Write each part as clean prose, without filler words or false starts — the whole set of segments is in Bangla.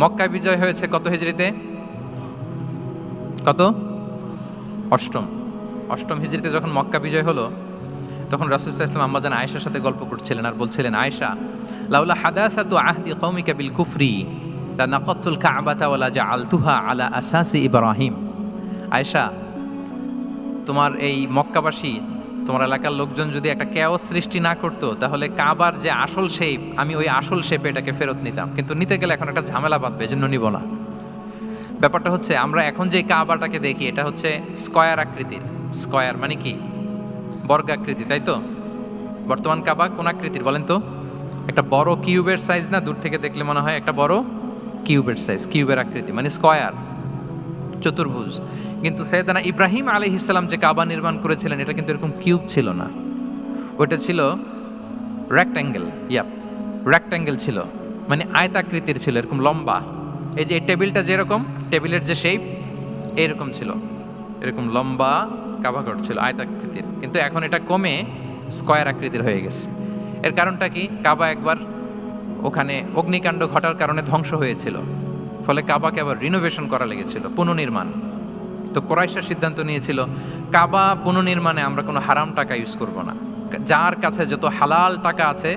মক্কা বিজয় হয়েছে কত হিজরিতে? কত? অষ্টম হিজরিতে যখন মক্কা বিজয় হলো, তখন রাসূল সাল্লাল্লাহু আলাইহি ওয়াসাল্লাম আম্মাজান আয়েশার সাথে গল্প করছিলেন আর বলছিলেন, আয়েশা, লাউলা হাদাসাতু আহদি কওমিকা বিল কুফরি লা নাকাতুল কাবাতা ওয়া লা জাআলতুহা আলা আসাসি ইব্রাহিম। আয়েশা, তোমার এই মক্কাবাসী, তোমার এলাকার লোকজন যদি একটা কেওস সৃষ্টি না করতো, তাহলে কাবার যে আসল শেপ, আমি ওই আসল শেপে এটাকে ফেরত নিতাম, কিন্তু নিতে গেলে এখন একটা ঝামেলা বাঁধবে, এজন্য নিব না। ব্যাপারটা হচ্ছে, আমরা এখন যে কাবাটাকে দেখি এটা হচ্ছে স্কয়ার আকৃতির। স্কয়ার মানে কি? বর্গাকৃতি, তাই তো? বর্তমান কাবা কোন আকৃতির বলেন তো? একটা বড় কিউবের সাইজ না? দূর থেকে দেখলে মনে হয় একটা বড় কিউবের সাইজ, কিউবের আকৃতি মানে স্কয়ার, চতুর্ভুজ। কিন্তু সাইয়েদনা ইব্রাহিম আলাইহিস সালাম যে কাবা নির্মাণ করেছিলেন, এটা কিন্তু এরকম কিউব ছিল না, ওটা ছিল রেক্ট্যাঙ্গেল। রেক্ট্যাঙ্গেল ছিল, মানে আয়তাকৃতির ছিল, এরকম লম্বা। এই যে এই টেবিলটা যেরকম, টেবিলের যে শেপ এরকম ছিল, এরকম লম্বা কাবাঘর ছিল আয়তাকৃতির। কিন্তু এখন এটা কমে স্কয়ার আকৃতির হয়ে গেছে। এর কারণটা কি? কাবা একবার ওখানে অগ্নিকাণ্ড ঘটার কারণে ধ্বংস হয়েছিল, ফলে কাবাকে আবার রিনোভেশন করা লেগেছিল, পুনর্নির্মাণ। তো কুরাইশরা সিদ্ধান্ত নিয়েছিল, কাবা পুনর্নির্মাণে আমরা কোনো হারাম টাকা ইউজ করব না, যার কাছে যত হালাল টাকা আছে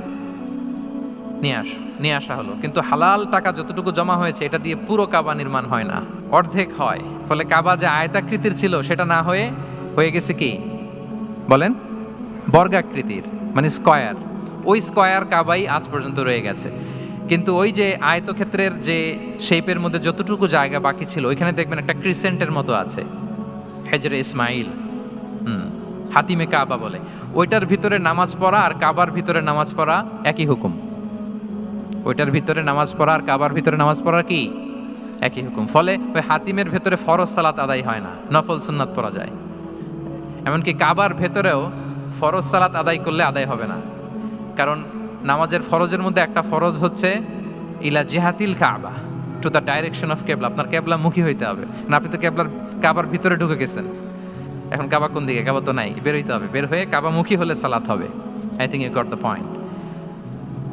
নিয়ে আসা হলো। কিন্তু হালাল টাকা যতটুকু জমা হয়েছে, এটা দিয়ে পুরো কাবা নির্মাণ হয় না, অর্ধেক হয়। ফলে কাবা যে আয়তাকৃতির ছিল, সেটা না হয়ে গেছে কি বলেন? বর্গাকৃতির, মানে স্কয়ার। ওই স্কয়ার কাবাই আজ পর্যন্ত রয়ে গেছে। কিন্তু ওই যে আয়তক্ষেত্রের যে শেপের মধ্যে যতটুকু জায়গা বাকি ছিল, ওইখানে দেখবেন একটা ক্রিসেন্টের মতো আছে, হেজরে ইসমাইল, হাতিমে কাবা বলে। ওইটার ভিতরে নামাজ পড়া আর কাবার ভিতরে নামাজ পড়া একই হুকুম। ওইটার ভিতরে নামাজ পড়া আর কাবার ভিতরে নামাজ পড়া কি একই হুকুম। ফলে ওই হাতিমের ভেতরে ফরজ সালাত আদায় হয় না, নফল সুন্নাত পড়া যায়। এমনকি কাবার ভেতরেও ফরজ সালাত আদায় করলে আদায় হবে না, কারণ নামাজের ফরজের মধ্যে একটা ফরজ হচ্ছে ইলা জিহাতিল কাবা, টু দ্য ডাইরেকশন অফ কেবলা। আপনার কেবলা মুখী হইতে হবে না। আপনি তো কাবার ভিতরে ঢুকে গেছেন, এখন কাবা কোন দিকে? কাবা তো নাই, বের হইতে হবে। বের হয়ে কাবা মুখী হলে সালাত হবে। I think you got the point.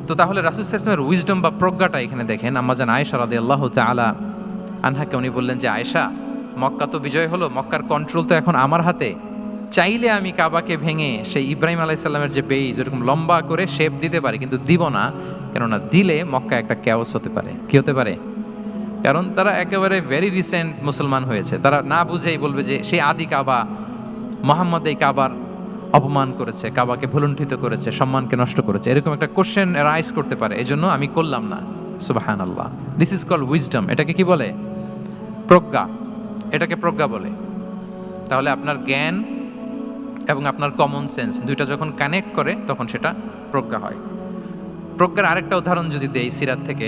তো তাহলে রাসূল সাল্লাল্লাহু আলাইহি ওয়াসাল্লামের উইজডম বা প্রজ্ঞাটা এখানে দেখেন। আম্মাজান আয়েশা রাদিয়াল্লাহু তাআলা আনহাকে উনি বললেন যে, আয়েশা, মক্কা তো বিজয় হলো, মক্কার কন্ট্রোল তো এখন আমার হাতে। চাইলে আমি কাবাকে ভেঙে সেই ইব্রাহিম আলাইহিস সালামের যে বেইজ, এরকম লম্বা করে শেপ দিতে পারি, কিন্তু দিব না। কেননা দিলে মক্কা একটা ক্যাওস হতে পারে। কি হতে পারে? কারণ তারা একেবারে ভেরি রিসেন্ট মুসলমান হয়েছে, তারা না বুঝেই বলবে যে সেই আদি কাবা, মুহাম্মদ এই কাবার অপমান করেছে, কাবাকে ভুলুণ্ঠিত করেছে, সম্মানকে নষ্ট করেছে, এরকম একটা কোশ্চেন রাইজ করতে পারে। এই জন্য আমি করলাম না। সুবহানাল্লাহ, দিস ইজ কল্ড উইজডম। এটাকে কি বলে? প্রজ্ঞা। এটাকে প্রজ্ঞা বলে। তাহলে আপনার জ্ঞান এবং আপনার কমন সেন্স দুইটা যখন কানেক্ট করে, তখন সেটা প্রজ্ঞা হয়। প্রজ্ঞার আরেকটা উদাহরণ যদি দেই সিরাত থেকে,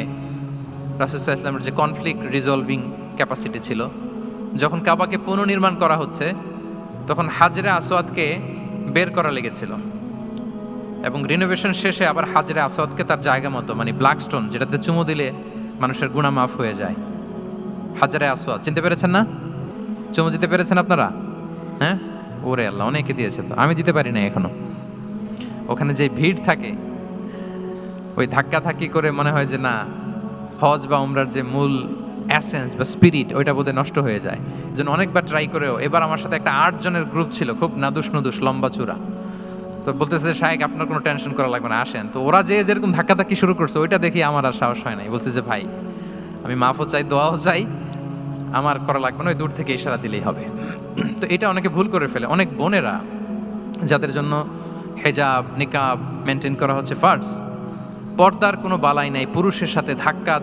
রাসূল সাল্লাল্লাহু আলাইহি ওয়াসাল্লামের যে কনফ্লিক্ট রিজলভিং ক্যাপাসিটি ছিল, যখন কাবাকে পুনর্নির্মাণ করা হচ্ছে, তখন হাজরে আসওয়াদকে বের করা লেগেছিল, এবং রিনোভেশন শেষে আবার হাজরে আসওয়াদকে তার জায়গা মতো, মানে ব্ল্যাক স্টোন, যেটাতে চুমু দিলে মানুষের গুনাহ মাফ হয়ে যায়, হাজরে আসওয়াদ, চিনতে পেরেছেন না? চুমু দিতে পেরেছেন আপনারা? হ্যাঁ, ওরে আল্লাহ, অনেকে দিয়েছে, তো আমি দিতে পারি না এখনো। ওখানে যে ভিড় থাকে, ওই ধাক্কি করে মনে হয় যে না, হজ বা উমরার যে মূল অ্যাসেন্স বা স্পিরিট, ওইটা বোধহয় নষ্ট হয়ে যায়। এই জন্য অনেকবার ট্রাই করেও, এবার আমার সাথে একটা 8 জনের গ্রুপ ছিল, খুব নাদুস লম্বা চূড়া। তো বলতেছে, শায়েক আপনার কোনো টেনশন করা লাগবে না, আসেন। তো ওরা যে যেরকম ধাক্কি শুরু করছে, ওইটা দেখি আমার আর সাহস হয় নাই। বলছে যে, ভাই, আমি মাফও চাই, দোয়াও চাই, আমার করা লাগবে না, ওই দূর থেকে ইশারা দিলেই হবে। তো এটা অনেকে ভুল করে ফেলে। অনেক বোনেরা, যাদের জন্য হেজাব নিকাব মেনটেন করা হচ্ছে ফার্স্ট, পর্দার কোনো বালাই নাই, পুরুষের সাথে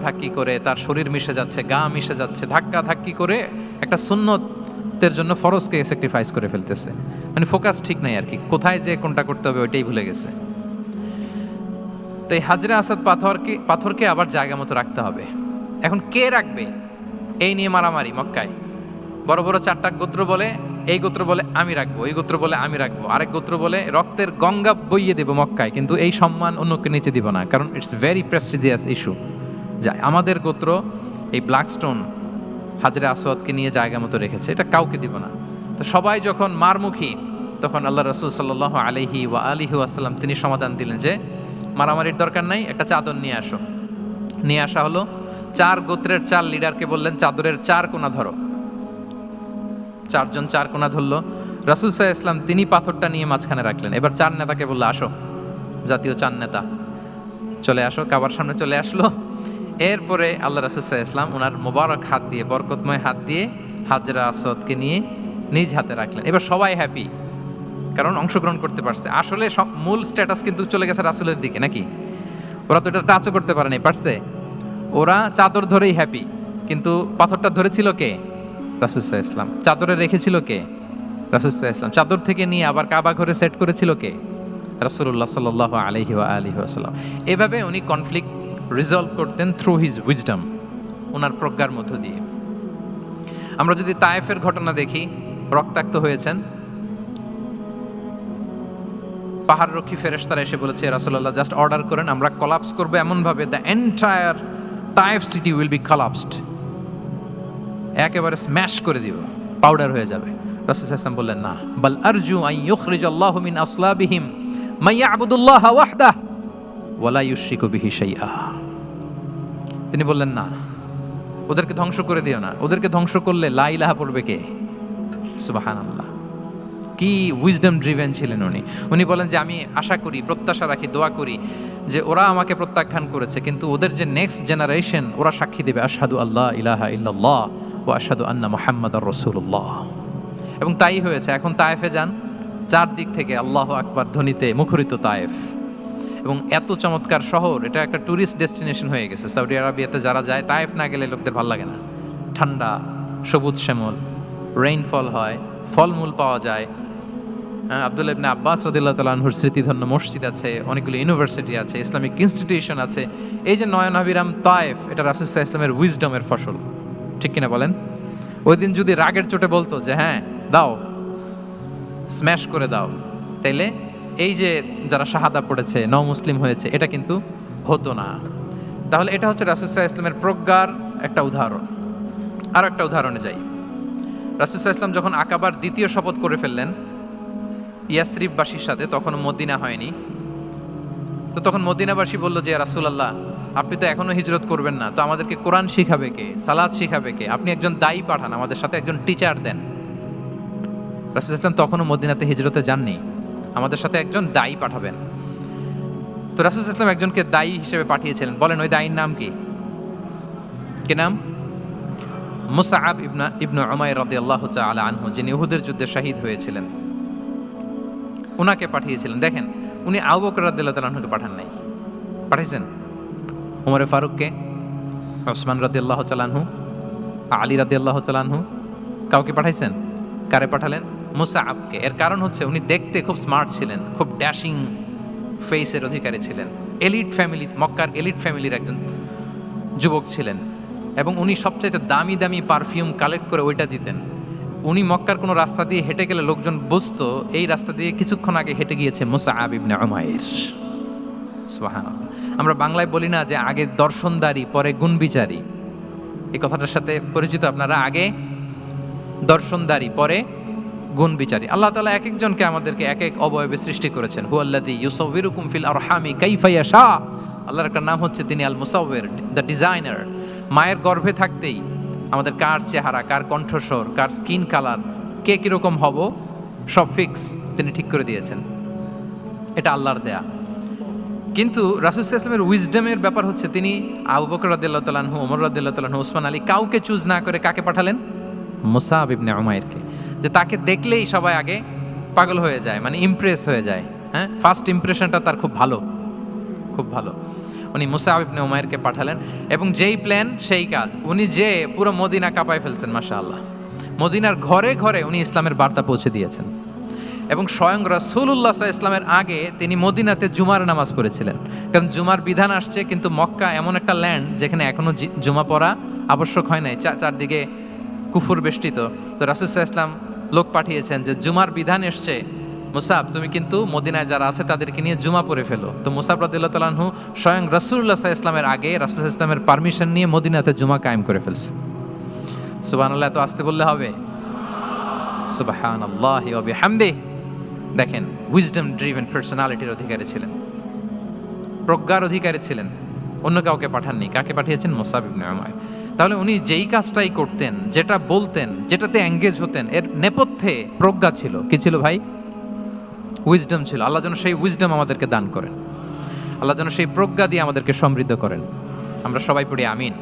ধাক্কি করে তার শরীর মিশে যাচ্ছে, গা মিশে যাচ্ছে, ধাক্কি করে একটা সুন্নতের জন্য ফরজকে স্যাক্রিফাইস করে ফেলতেছে। মানে ফোকাস ঠিক নাই আর কি, কোথায় যে কোনটা করতে হবে ওইটাই ভুলে গেছে। তো এই হাজরে আসাদ পাথরকে আবার জায়গা মতো রাখতে হবে। এখন কে রাখবে, এই নিয়ে মারামারি মক্কায়। বড় বড় 4টা গোত্র বলে, এই গোত্র বলে আমি রাখবো, এই গোত্র বলে আমি রাখবো, আরেক গোত্র বলে রক্তের গঙ্গা বইয়ে দেবো মক্কায়, কিন্তু এই সম্মান অন্যকে নিতে দিব না, কারণ ইটস ভেরি প্রেস্টিজিয়াস ইস্যু। যা আমাদের গোত্র এই ব্ল্যাক স্টোন হাজরে আসওয়াদকে নিয়ে জায়গা মতো রেখেছে, এটা কাউকে দিব না। তো সবাই যখন মারমুখী, তখন আল্লাহ রাসূল সাল্লাল্লাহু আলাইহি ওয়াসাল্লাম তিনি সমাধান দিলেন যে, মারামারির দরকার নাই, একটা চাদর নিয়ে আসো। নিয়ে আসা হলো। 4 গোত্রের 4 লিডারকে বললেন চাদরের 4 কোণা ধরো। 4 জন 4 কোণা ধরলো। রাসূল সাল্লাল্লাহু আলাইহি ওয়াসাল্লাম তিনি পাথরটা নিয়ে মাঝখানে রাখলেন। এবার 4 নেতাকে বললো আসো, জাতীয় 4 নেতা চলে আসো, কাবার সামনে চলে আসলো। এরপরে আল্লাহ রাসূল সাল্লাল্লাহু আলাইহি ওয়াসাল্লাম ওনার মোবারক হাত দিয়ে, বরকতময় হাত দিয়ে হাজরা আসওয়াদকে নিয়ে নিজ হাতে রাখলেন। এবার সবাই হ্যাপি, কারণ অংশগ্রহণ করতে পারছে। আসলে সব মূল স্ট্যাটাস কিন্তু চলে গেছে রাসূলের দিকে, নাকি? ওরা তো এটা টাচও করতে পারেনি, পারছে? ওরা চাদর ধরেই হ্যাপি, কিন্তু পাথরটা ধরেছিল কে? রাসূল সাল্লাল্লাহু আলাইহি ওয়াসাল্লাম। চাদরে রেখেছিল কে? রাসূল সাল্লাল্লাহু আলাইহি ওয়াসাল্লাম। চাদর থেকে নিয়ে আবার কাবা ঘরে সেট করেছিল কে? রাসূলুল্লাহ সাল্লাল্লাহু আলাইহি ওয়াসাল্লাম। এভাবে উনি কনফ্লিক্ট রিজলভ করতেন থ্রু হিজ উইজডম, ওনার প্রজ্ঞার মধ্য দিয়ে। আমরা যদি তায়েফের ঘটনা দেখি, রক্তাক্ত হয়েছেন, পাহাড়রক্ষী ফেরেশতারা এসে বলেছে রাসূলুল্লাহ জাস্ট অর্ডার করেন, আমরা কোলাপস করব এমন ভাবে the entire Taif city will be collapsed, একেবারে স্ম্যাশ করে দিব, পাউডার হয়ে যাবে। রাসূল সাল্লাল্লাহু আলাইহি ওয়াসাল্লাম বললেন না, বাল আরজু আন ইউখরিজাল্লাহু মিন আসলাবিহিম মান ইয়াবুদুল্লাহ ওয়াহদাহু ওয়া লা ইউশরিকু বিহি শাইআ। তিনি বললেন না, ওদেরকে ধ্বংস করে দিও না, ওদেরকে ধ্বংস করলে লা ইলাহা পড়বে কে? সুবহানাল্লাহ। কি উইজডম ড্রিভেন ছিলেন উনি। উনি বলেন যে আমি আশা করি, প্রত্যাশা রাখি, দোয়া করি যে ওরা আমাকে প্রত্যাখ্যান করেছে, কিন্তু ওদের যে নেক্সট জেনারেশন, ওরা সাক্ষী দেবে আশহাদু আল্লাহ ইলাহা ইল্লাল্লাহ ওয়া আশহাদু আন্না মুহাম্মাদার রাসূলুল্লাহ। এবং তাই হয়েছে। এখন তায়েফে যান, চারদিক থেকে আল্লাহু আকবার ধ্বনিতে মুখরিত তায়েফ, এবং এত চমৎকার শহর, এটা একটা ট্যুরিস্ট ডেস্টিনেশন হয়ে গেছে। সৌদি আরবিয়াতে যারা যায়, তায়েফ না গেলে লোকদের ভালো লাগে না। ঠান্ডা, সবুজ শ্যামল, রেইনফল হয়, ফলমূল পাওয়া যায়। আব্দুল্লাহ ইবনে আব্বাস রাদিয়াল্লাহু তাআলা আনহুর স্মৃতিধন্য মসজিদ আছে, অনেকগুলো ইউনিভার্সিটি আছে, ইসলামিক ইনস্টিটিউশন আছে। এই যে নয়নাভিরাম তায়েফ, এটা রাসূল সাল্লাল্লাহু আলাইহি ওয়াসাল্লামের উইজডমের ফসল, ঠিক কিনা বলেন? ওই দিন যদি রাগের চোটে বলতো যে হ্যাঁ দাও, স্ম্যাশ করে দাও, তাইলে এই যে যারা শাহাদা পড়েছে, নও মুসলিম হয়েছে, এটা কিন্তু হতো না। তাহলে এটা হচ্ছে রাসূল সাল্লাল্লাহু আলাইহি ওয়াসাল্লামের প্রজ্ঞার একটা উদাহরণ। আর একটা উদাহরণে যাই। রাসূল সাল্লাল্লাহু আলাইহি ওয়াসাল্লাম যখন আকাবার দ্বিতীয় শপথ করে ফেললেন ইয়াসরিববাসীর সাথে, তখনও মদিনা হয়নি, তো তখন মদিনাবাসী বলল যে রাসূলুল্লাহ, আপনি তো এখনো হিজরত করবেন না, তো আমাদেরকে কোরআন শিখাবে কে, সালাত শিখাবে কে? আপনি একজন দায়ী পাঠান, আমাদের সাথে একজন টিচার দেন। রাসূল সাল্লাল্লাহু আলাইহি ওয়াসাল্লাম তখনও মদিনাতে হিজরতে যাননি, আমাদের সাথে একজন দায়ী পাঠাবেন। তো রাসূল সাল্লাল্লাহু আলাইহি ওয়াসাল্লাম একজনকে দায়ী হিসেবে পাঠিয়েছিলেন। বলেন ওই দায়ীর নাম কি? কি নাম? মুসআব ইবনে উমাইর রাদিয়াল্লাহু তাআলা আনহু, যিনি উহুদের যুদ্ধে শহীদ হয়েছিলেন, উনাকে পাঠিয়েছিলেন। দেখেন, উনি আবু বকর রাদিয়াল্লাহু তাআলা আনহুকে পাঠান নাই, পাঠিয়েছেন ওমর ফারুককে, ওসমান রাদিয়াল্লাহু তাআলা আনহু, আলী রাদিয়াল্লাহু তাআলা আনহু, কাউকে পাঠাইছেন? কারে পাঠালেন? মুসআবকে। এর কারণ হচ্ছে উনি দেখতে খুব স্মার্ট ছিলেন, খুব ড্যাশিং ফেসের অধিকারী ছিলেন, এলিট ফ্যামিলি, মক্কার এলিট ফ্যামিলির একজন যুবক ছিলেন, এবং উনি সবচাইতে দামি দামি পারফিউম কালেক্ট করে ওইটা দিতেন। উনি মক্কার কোনো রাস্তা দিয়ে হেঁটে গেলে লোকজন বুঝতো এই রাস্তা দিয়ে কিছুক্ষণ আগে হেঁটে গিয়েছে মুসআব ইবনে উমাইর। সুবহানাল্লাহ। আমরা বাংলায় বলি না যে আগে দর্শনদারি পরে গুণবিচারী? এই কথাটার সাথে পরিচিত আপনারা? আগে দর্শনদারি পরে গুণবিচারী। আল্লাহ তাআলা এক একজনকে আমাদেরকে এক এক অবয়বে সৃষ্টি করেছেন। হুয়াল্লাযী ইউসাউবিরুকুম ফিল আরহামি কাইফা ইয়াশা। আল্লাহর একটা নাম হচ্ছে তিনি আল মুসাউবির, দ্য ডিজাইনার। মায়ের গর্ভে থাকতেই আমাদের কার চেহারা, কার কণ্ঠস্বর, কার স্কিন কালার, কে কিরকম হব, সব ফিক্স তিনি ঠিক করে দিয়েছেন। এটা আল্লাহর দেয়া। কিন্তু রাসূল সাল্লাল্লাহু আলাইহি ওয়াসাল্লামের উইজডমের ব্যাপার হচ্ছে তিনি আবু বকর রাদিয়াল্লাহু তাআলা আনহু, ওমর রাদিয়াল্লাহু তাআলা আনহু, ওসমান আলী, কাউকে চুজ না করে কাকে পাঠালেন? মুসআব ইবনে উমাইরকে। যে তাকে দেখলেই সবাই আগে পাগল হয়ে যায়, মানে ইমপ্রেস হয়ে যায়। হ্যাঁ, ফার্স্ট ইমপ্রেশনটা তার খুব ভালো, খুব ভালো। উনি মুসআব ইবনে উমাইরকে পাঠালেন, এবং যেই প্ল্যান সেই কাজ। উনি যে পুরো মদিনা কাঁপায় ফেলছেন, মাশাআল্লাহ। মদিনার ঘরে ঘরে উনি ইসলামের বার্তা পৌঁছে দিয়েছেন, এবং স্বয়ং রাসূলুল্লাহ সাল্লাল্লাহু আলাইহি ওয়াসাল্লামের আগে তিনি মদিনাতে জুমার নামাজ পড়েছিলেন। কারণ জুমার বিধান আসছে, কিন্তু মক্কা এমন একটা ল্যান্ড যেখানে এখনো জুমা পড়া আবশ্যক হয় নাই, চারদিকে কুফর বেষ্টিত। তো রাসূল সাল্লাল্লাহু আলাইহি ওয়াসাল্লাম লোক পাঠিয়েছেন যে জুমার বিধান এসছে, মুসাব তুমি কিন্তু মদিনায় যারা আছে তাদেরকে নিয়ে জুমা পড়ে ফেলো। তো মুসাব রাদিয়াল্লাহু তাআলা আনহু স্বয়ং রাসূলুল্লাহ সাল্লাল্লাহু আলাইহি ওয়াসাল্লামের আগে রাসূল সাল্লাল্লাহু আলাইহি ওয়াসাল্লামের পারমিশন নিয়ে মদিনাতে জুমা কায়েম করে ফেলছে। সুবহানাল্লাহ। এত আস্তে বললে হবে? সুবহানাল্লাহি ওয়া বিহামদিহি। দেখেন, উইজডম ড্রিভেন পার্সোনালিটির অধিকারী ছিলেন, প্রজ্ঞার অধিকারী ছিলেন। অন্য কাউকে পাঠাননি। কাকে পাঠিয়েছেন? মুসআব ইবনে উমাইর। তাহলে উনি যেই কাজটাই করতেন, যেটা বলতেন, যেটাতে এঙ্গেজ হতেন, এর নেপথ্যে প্রজ্ঞা ছিল। কি ছিল ভাই? উইজডম ছিল। আল্লাহ যেন সেই উইজডম আমাদেরকে দান করেন, আল্লাহ যেন সেই প্রজ্ঞা দিয়ে আমাদেরকে সমৃদ্ধ করেন। আমরা সবাই পড়ি আমিন।